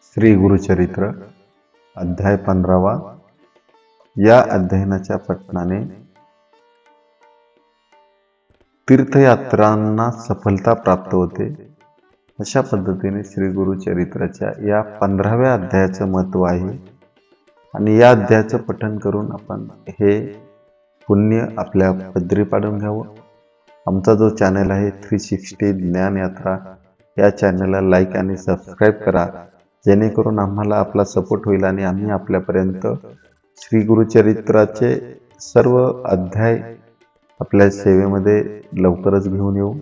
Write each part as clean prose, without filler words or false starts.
श्री गुरुचरित्र अध्याय 15वा। या अध्ययनाच्या पठणाने तीर्थयात्रांना सफलता प्राप्त होते। अशा पद्धतीने श्री गुरुचरित्राच्या या 15व्या अध्यायाचं महत्त्व आहे आणि या अध्यायाचं पठण करून आपण हे पुण्य आपल्या पदरी पाडून घ्यावं। आमचा जो चॅनल आहे 360 ज्ञान यात्रा, या चॅनलला लाईक आणि सबस्क्राईब करा, जेणेकरून आम्हाला आपला सपोर्ट होईल आणि आम्ही आपल्यापर्यंत श्री गुरुचरित्राचे सर्व अध्याय आपल्या सेवेमध्ये लवकरच घेऊन येऊ।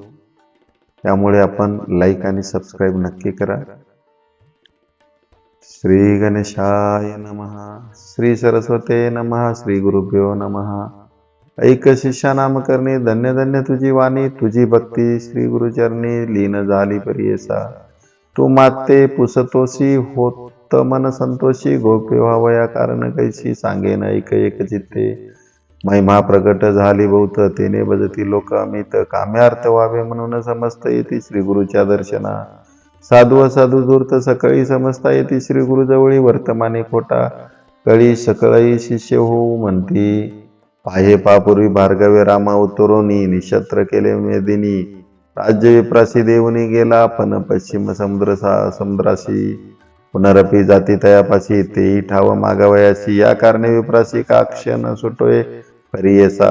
त्यामुळे आपण लाईक आणि सबस्क्राईब नक्की करा। श्री गणेशाय नमः, श्री सरस्वते नमः, श्री गुरुभ्यो नमः। ऐक शिष्या नाम करणे, धन्य धन्य तुझी वाणी, तुझी भक्ती श्री गुरुचरणी लीन झाली परियसा। तू माते पुसतोसी, होत मन संतोषी, गोप्य व्हावया कारण कैसी, सांगेन ऐक एक चित्ते। महिमा प्रगट झाली बहुत, तेने भजती लोक अमित, काम्यार्थ व्हावे म्हणून समजता येते श्री गुरुच्या दर्शना। साधू असाधू धूर्त सकळी समजता येते श्री गुरुजवळी, वर्तमाने खोटा कळी सकळई शिष्य होऊ म्हणती। पाहे पापूर्वी भार्गवे रामा उतरोनी, निशस्त्र केले मेदिनी, राज्य विप्रासी देऊनी गेला पण पश्चिम समुद्राशी। पुनरपी जाती तयापाशी, तेही ठाव मागावयाशी, या कारणे विप्रासी का क्षण सुटोय परियसा।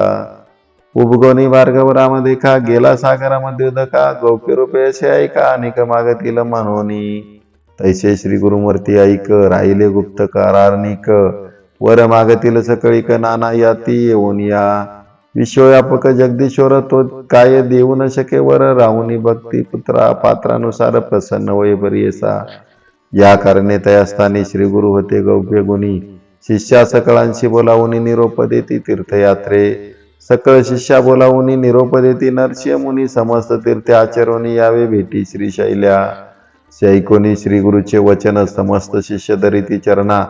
उपगोनी भार्गव राम देखा, गेला सागरामध्ये उदका, गौप्य रूपे असे ऐका, अनेक मागतील म्हणोनी। तैसे श्री गुरुमूर्ती ऐक, राहिले गुप्त करार्णिक, वर मागतील सकळीक नाना याती येऊन या। विश्वव्यापक जगदीश्वर तो काय देऊ न शके वर, राहुनी भक्ती पुत्रा पात्रानुसार प्रसन्न होय परियसा। या कारणे तयास्थानी श्री गुरु होते गौप्य गुणी, शिष्या सकळांशी बोलावून निरोप देती तीर्थयात्रे। सकळ शिष्या बोलावून निरोप देती नरसिंह मुनी, समस्त तीर्थे आचरोनी यावे भेटी श्रीशैल्या। शैकोनी श्री गुरुचे वचन, समस्त शिष्य धरिती चरणा,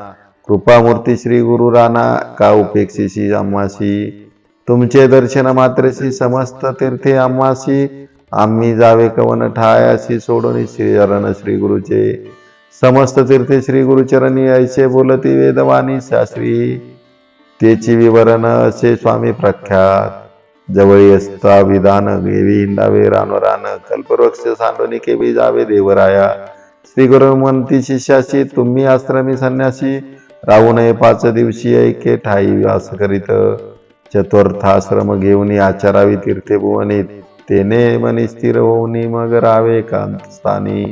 कृपामूर्ती श्री गुरु राणा, का उपेक्षिसी आम्हासी। तुमचे दर्शन मात्रसी समस्त तीर्थे आम्हासी, आम्ही जावे कवन ठायासी, सोडून चरण श्री गुरुचे। समस्त तीर्थे श्री गुरुचरणी ऐसे बोलती वेदवाणी, शास्त्री तेची विवरण असे स्वामी प्रख्यात। जवळी असता विधान गेवी हिंडावे रानोरान, कल्पवृक्ष सांडोनी केवी जावे देवराया। श्री गुरु म्हणती शिष्याशी, तुम्ही आश्रमी संन्यासी, राहू नये 5 दिवशी ऐके ठाई वास करीत। चतुर्थाश्रम घेऊन आचरावी तीर्थे भुवनी, तेने मनी स्थिर होऊनी मग राहावे एकांतस्थानी।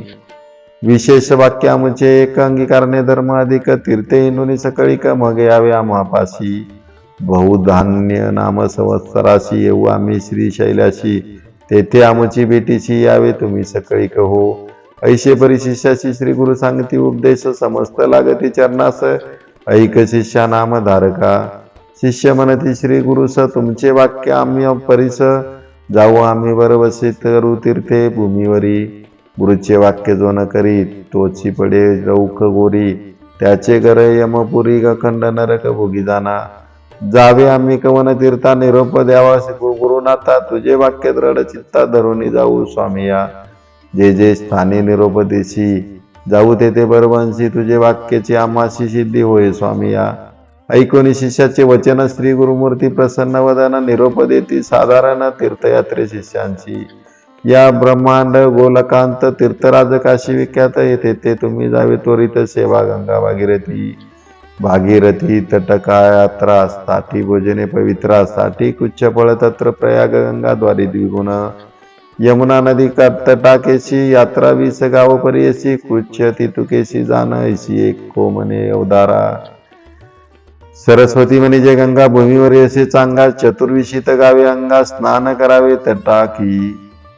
विशेष वाक्य आमचे एक अंगीकारणे धर्म अधिक, तीर्थे हिंडूनी सकळीक मग यावे आम्हापाशी। बहुधान्य नाम संवत्सराशी येऊ आम्ही श्रीशैल्याशी, तेथे आमची भेटीशी यावे तुम्ही सकळीक हो। ऐसे परी शिष्याशी श्री गुरु सांगती उपदेश, समस्त लागती चरणास ऐक शिष्या नाम धारका। शिष्य म्हणती श्री गुरुस, तुमचे वाक्य आम्ही परीस, जाऊ आम्ही बरवसी करू तीर्थे भूमीवरी। गुरुचे वाक्य जो न करी, तोची पडे रौख गोरी, त्याचे घर यमपुरी अखंड नरक भोगी जाना। जावे आम्ही कवन तीर्था, निरोप द्यावा गुरुनाथा, तुझे वाक्य दृढ चित्ता धरून जाऊ स्वामी या। जे जे स्थानी निरोप देशी, जाऊ तेथे बरवंशी, तुझे वाक्याची आम्हाशी सिद्धी होय स्वामी या। ऐकोनी शिष्याचे वचन श्री गुरुमूर्ती प्रसन्न वदन, निरोप देती साधारण तीर्थयात्रे शिष्यांची। या ब्रह्मांड गोलकांत तीर्थराज काशी विख्यात, येथे ते तुम्ही जावे त्वरित सेवा गंगा भागीरथी। भागीरथी तटका यात्रा, साठी भोजने पवित्रा, साठी कुच्छ फळ तत्र प्रयाग गंगा द्वारी द्विगुण। यमुना नदी तटाकेशी, यात्रा 20 गाव परियसी, कुच्छ तितुकेशी जाण ऐशी एक कोमने अवदारा। सरस्वती म्हणजे गंगा भूमीवर असे चांगा, चतुर्विशित गावे अंगा, स्नान करावे तटाकी।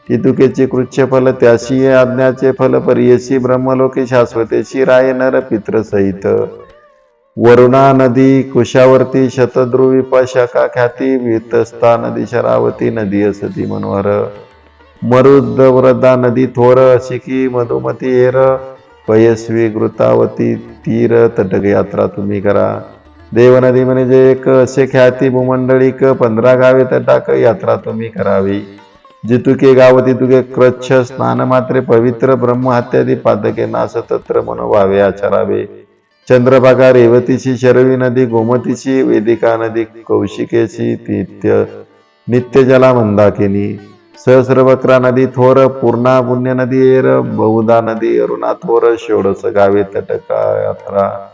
तितुकेचे कृच्छ फल त्याशी, आज्ञाचे फल परियसी, ब्रह्मलोके शाश्वतेशी राय नर पित्र सहित। वरुणा नदी कुशावर्ती, शतध्रुवी पशाखा ख्याती, वितस्ता नदी शरावती, नदी असती मनोहर। मरुद्वरदा नदी थोर, अशिकी मधुमती हेर, पयस्वी घृतावती तीर, तटक यात्रा तुम्ही करा। देवनदी म्हणजे एक असे ख्याती भूमंडळीक, 15 गावे तटाक यात्रा तुम्ही करावी। जितुके गावती तुके कृच्छ स्नान मात्रे पवित्र ब्रह्म हत्यादी पादके नाश तत्र मनोभावे आचरावे. चंद्रभागा रेवतीची शरवी नदी गोमतीची वेदिका नदी कौशिकेची नित्य जला मंदाकिनी सहस्रवक्रा नदी थोर पूर्णा पुण्य नदी एर बहुधा नदी अरुणा थोर षोडश गावे तटका यात्रा.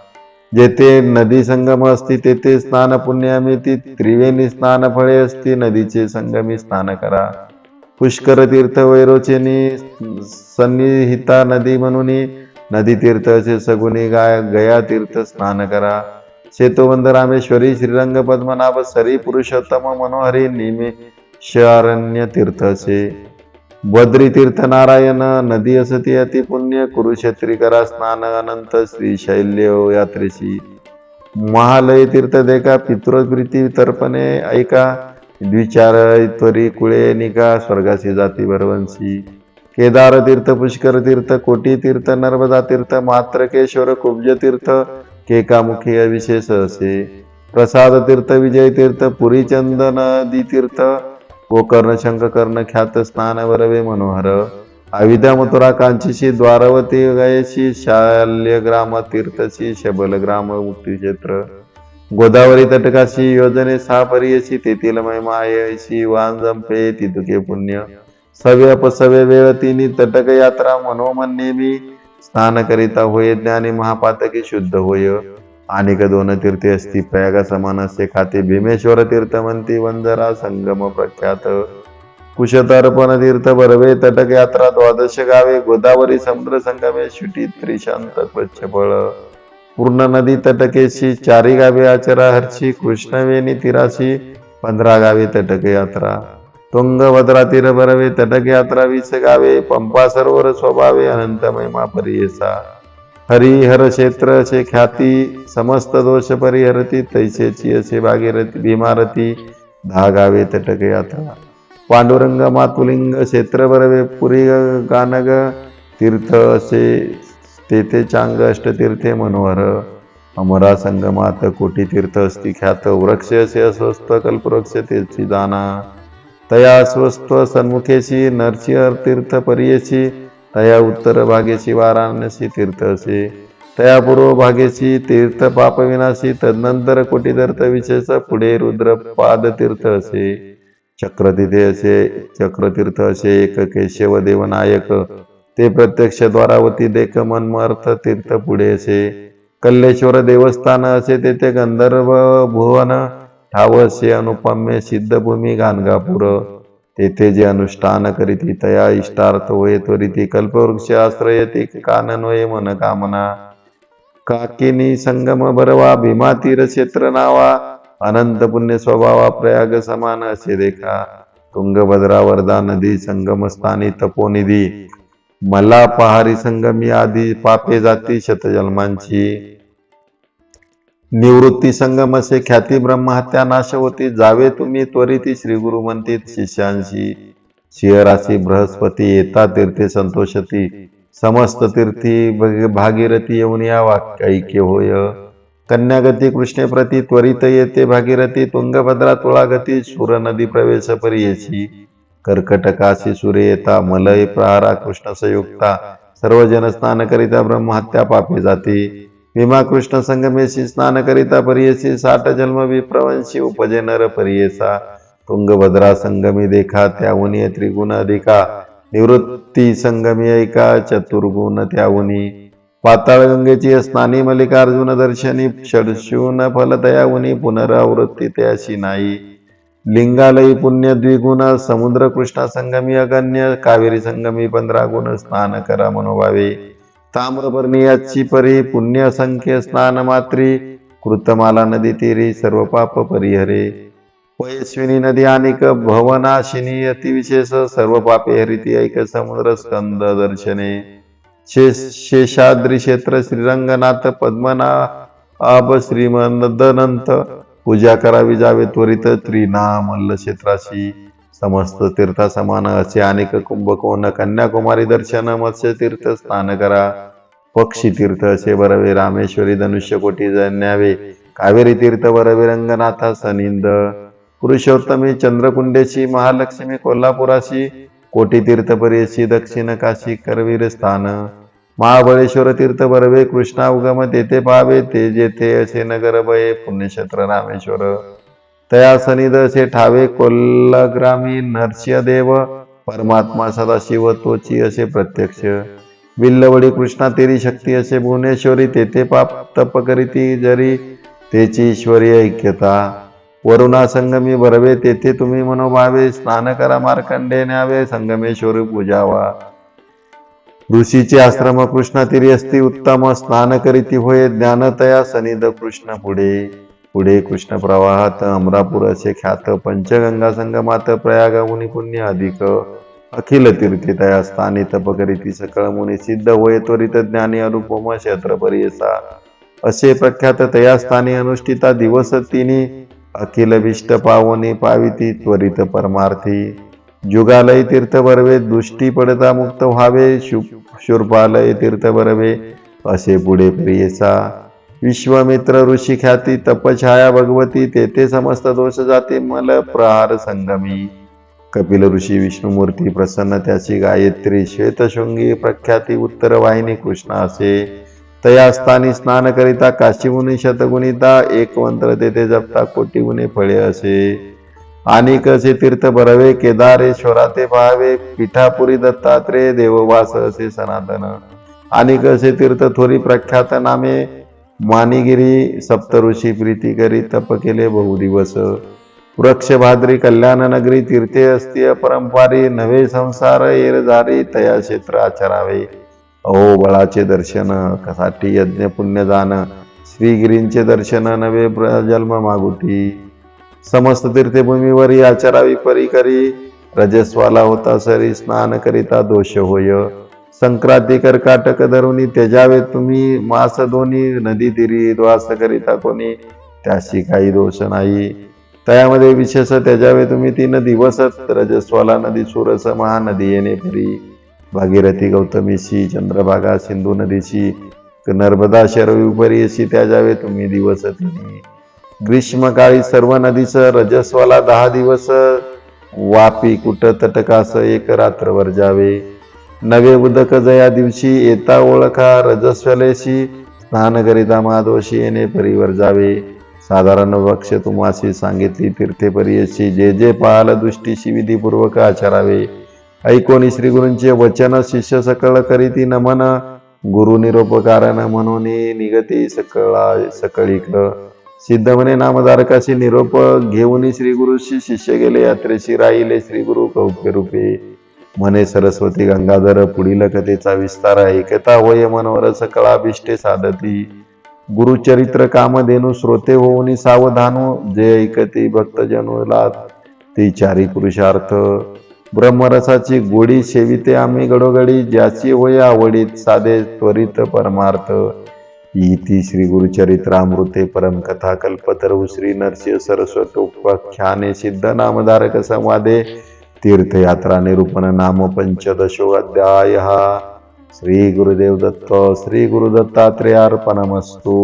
जेथे नदी संगम असती तेथे स्नान पुण्यामिती त्रिवेणी स्नान फळे असती नदीचे संगमी स्नान करा. पुष्कर तीर्थ वैरोचेनी सन्निहिता नदी म्हणून नदी तीर्थ असे सगुणी गया तीर्थ स्नान करा. सेतुबंध रामेश्वरी श्रीरंग पद्मनाभ सरी पुरुषोत्तम मनोहरी निमेषारण्य तीर्थ असे. बद्री तीर्थ नारायण नदी असती अति पुण्य कुरुक्षेत्री करा स्नान अनंत श्रीशैल्य यात्रेशी. महालय तीर्थ देखा पितृप्रीती तर्पणे ऐका द्विचार त्वरी कुळे निका स्वर्गाशी जाती भरवंशी. केदार तीर्थ पुष्कर तीर्थ कोटी तीर्थ नर्मदा तीर्थ मात्रकेश्वर कुब्ज तीर्थ केकामुखी अविशेष असे. प्रसाद तीर्थ विजय तीर्थ पुरी चंदन नदी तीर्थ गोकर्ण शंखकर्ण ख्यात स्नान वरवे मनोहर. अविद्या मथुरा कांचीशी द्वारवती गयेशी शाल्यग्राम तीर्थशी शबलग्राम मुक्तीक्षेत्र. गोदावरी तटकाशी योजने सहा परियशी तेथील महिमायशी वांजंपे तितुके पुण्य. सव्य अपसव्य वेळ तिनी तटक यात्रा मनोमन्येमी स्नान करिता होय ज्ञानी महापातकी शुद्ध होय. अनेक दोन तीर्थे असती प्रयागा समान असे खाते भीमेश्वर तीर्थ म्हणती वंजरा संगम प्रख्यात. कुशतर्पण तीर्थ बरवे तटक यात्रा द्वादश गावे गोदावरी समुद्र संगमे शुटी त्रिशांत प्रच्छफळ. पूर्ण नदी तटकेशी चारी गावे आचरा हर्षी कृष्णवेणी तीराशी 15 गावे तटक यात्रा. तुंगभद्रा तीर बरवे तटक यात्रा 20 गावे पंपा सरोवर स्वभावे अनंत महिमा परियेसा. हरिहर क्षेत्र असे ख्याती समस्त दोष परिहरती तैसेची असे भागीरथी भीमारती 10 गावे तटक यात्रा. पांडुरंग मातुलिंग क्षेत्र बरवे पुरी गानग तीर्थ असे तेथे चांग अष्टतीर्थे मनोहर. अमरा संगमात कोटी तीर्थ असती ख्यात वृक्ष असे अस्वस्थ कल्पवृक्ष तेची जाना. तया स्वस्थ सन्मुखेशी नरसिंह तीर्थ परियेशी तया उत्तर भागेशी वाराणसी तीर्थ असे. तया पूर्व भागेशी तीर्थ पाप विनाशी तदनंतर कोटी तीर्थ विशेष पुढे रुद्रपाद तीर्थ असे. चक्रतीर्थ असे एक केशव देवनायक ते प्रत्यक्ष द्वारावती देख मनमर्थ तीर्थ पुढे असे. कल्लेश्वर देवस्थान असे तेथे गंधर्व भुवन ठाव असे अनुपम्य सिद्धभूमी गाणगापूर. तेथे जे अनुष्ठान करीती तया इष्टार्थ होय त्वरिती कल्पवृक्ष आश्रयती कानन होय मन कामना. काकिनी संगम बरवा भीमा तीर क्षेत्र नावा अनंत पुण्य स्वभावा प्रयाग समान असे देखा. तुंगभद्रा वर्धा नदी संगम स्थानी तपोनिधी मला पहारी संगमी आधी पापे जाती शतजन्मांची. निवृत्ती संगम असे ख्याती ब्रह्महत्या नाश होती जावे तुम्ही त्वरिती श्री गुरु म्हणतीत शिष्यांशी. शिहराशी बृहस्पती येता तीर्थे संतोषती समस्त तीर्थी भागीरथी येऊन या वाक्य ऐक्य होय. कन्यागती कृष्णेप्रती त्वरित येते भागीरथी तुंगभद्रा तुळागती सूर नदी प्रवेश परियेशी. कर्कटकाशी सूर्य येता मलय प्रहारा कृष्ण संयुक्ता सर्व जन स्नान करिता ब्रह्महत्या पापे जाती. भीमा कृष्ण संगमेशी स्नान करिता परियेशी 60 जन्म विप्रवंशी उपजे नर परियेसा. तुंगभद्रा संगमी देखा त्याहुनी त्रिगुण अधिका निवृत्ती संगमी ऐका चतुर्गुण त्याहुनी. पाताळ गंगेची स्नानी मल्लिकार्जुन दर्शनी षडशून फल तयाहुनी पुनरावृत्ती त्याशी नाही. लिंगालयी पुण्य द्विगुण समुद्र कृष्णा संगमी अगण्य कावेरी संगमी 15 गुण स्नान करा मनोभावे. ताम्रपर्णी याची परी पुण्य असंख्य स्नान मात्री कृतमाला नदी तीरी सर्व पाप परिहरे. पयस्विनी नदी अनेक भवनाशिनी अतिविशेष सर्व पापे हरिती ऐक समुद्र स्कंद दर्शने. शेषाद्री क्षेत्र श्रीरंगनाथ पद्मनाभ श्रीमंदनंत पूजा करावी जावे त्वरित त्रिनामल्ल क्षेत्राशी. समस्त तीर्था समान असे अनेक कुंभकोण कन्याकुमारी दर्शन मत्स्य तीर्थ स्नान करा. पक्षी तीर्थ असे बरवे रामेश्वरी धनुष्यकोटी न्यावे. कावेरी तीर्थ बरवे रंगनाथा सनिंद. पुरुषोत्तमी चंद्रकुंडेशी, महालक्ष्मी कोल्हापुराशी, कोटी तीर्थपरीशी, दक्षिण काशी करवीर स्थान, महाबळेश्वर तीर्थ बरवे, कृष्णा उगम तेथे पाहावे, ते जेथे असे नगर बये, पुण्यक्षेत्र रामेश्वर तया सनिध असे ठावे, कोल्लग्रामी नरसिंहदेव, परमात्मा सदाशिव तोची असे प्रत्यक्ष, विल्लवडी कृष्णा तेरी शक्ती असे भुवनेश्वरी, तेथे पाप तप करीती जरी, तेची ईश्वरी ऐक्यता, वरुणा संगमी बरवे, तेथे तुम्ही मनोभावे, स्नान करा मार्कंडे न्यावे, संगमेश्वरी पूजावा, ऋषीचे आश्रम कृष्णा तीरी असती उत्तम, स्नान करीती होय ज्ञानतया सनिध कृष्ण पुढे, पुढे कृष्ण प्रवाहात अमरापूर असे ख्यात, पंचगंगा संगमात प्रयागमुनी पुण्य अधिक, अखिल तीर्थी तया स्थानी तप करीती सकळ मुनी, सिद्ध होय त्वरित ज्ञानी अनुपम क्षेत्र परियसा, असे प्रख्यात तया स्थानी अनुष्ठिता दिवस तिनी, अखिल विष्ट पावनी पाविती त्वरित परमार्थी, जुगालय तीर्थ बरवे, दृष्टी पडता मुक्त व्हावे, शूर्पालय तीर्थ बरवे, असे पुढे प्रियसा, विश्वामित्र ऋषी ख्याती, तपछाया भगवती, तेथे समस्त दोष जाती, मल प्रहार संगमी, कपिल ऋषी विष्णुमूर्ती प्रसन्न त्याची गायत्री, श्वेतशृंगी प्रख्याती, उत्तर वाहिनी कृष्ण असे, तया स्थानी स्नान करिता, काशीमुनी शतगुणिता, एक मंत्र तेथे जपता, कोटी गुणे फळे असे, आणि कसे तीर्थ बरवे, केदारेश्वरा ते पाहावे, पिठापुरी दत्तात्रेय देववास असे सनातन, आणि कसे तीर्थ थोरी प्रख्यात नामे, मानिगिरी सप्तऋषी प्रीती करी तप केले बहुदिवस, वृक्ष भाद्री कल्याण नगरी, तीर्थे असती अपरंपारी, नवे संसार येरझारी, तया क्षेत्र आचरावे, अहो बळाचे दर्शन साठी यज्ञ पुण्य दान, श्रीगिरींचे दर्शन नवे जन्म मागुती, समस्त तीर्थभूमीवरी आचरावी परी करी, रजस्वाला होता सरी, स्नान करिता दोष होय, संक्रांती कर्काटक धरुनी त्यजावे तुम्ही, मास दोन्ही नदी तीरी द्वास करिता कोणी, त्याशी काही दोष नाही, तयामध्ये विशेष त्यजावे तुम्ही 3 दिवस, रजस्वाला नदी सुरस महानदी येणे परी, भागीरथी गौतमीशी, चंद्रभागा सिंधू नदीशी, नर्मदा शरवी उपरी अशी त्याजावे तुम्ही दिवस 3, ग्रीष्मकाळी सर्व नदीस रजस्वाला 10 दिवस, वापी कुट तटकास 1 रात्रभर जावे, नवे उदक जया दिवशी येता ओळखा, रजस्वलेशी स्नान करिता महादोषी येणे परीवर जावे, साधारण वक्ष तुम्हाशी सांगितली तीर्थे परियशी, जे जे पाहाल दृष्टीशी विधीपूर्वक आचरावे, ऐकोनी श्रीगुरूंचे वचन शिष्य सकळ करीती नमन, गुरु निरोपकारण म्हणून निगती सकळीक, सिद्ध म्हणे नामधारकाशी निरोप घेऊन श्रीगुरुशी शिष्य गेले यात्रेशी, राहिले श्रीगुरु कौप्य रूपे, म्हणे सरस्वती गंगाधर पुढील कथेचा विस्तार, ऐकता होय मनोवर सकळाभिष्टे साधती, गुरुचरित्र कामधेनु श्रोते होऊनी सावधानो, जे ऐकती भक्तजनुला ती 4 पुरुषार्थ, ब्रह्मरसाची गोडी सेविते आम्ही घडोघडी, ज्याची होय आवडीत साधे त्वरित परमार्थ, इति श्री गुरुचरित्रामृते परमकथा कल्पतरु श्री नरसिंह सरस्वतोपाख्याने सिद्ध नामधारक संवादे तीर्थयात्रा निरूपण नाम 15 अध्यायः। श्री गुरुदेव दत्त श्री गुरुदत्तात्रेयार्पणमस्तु।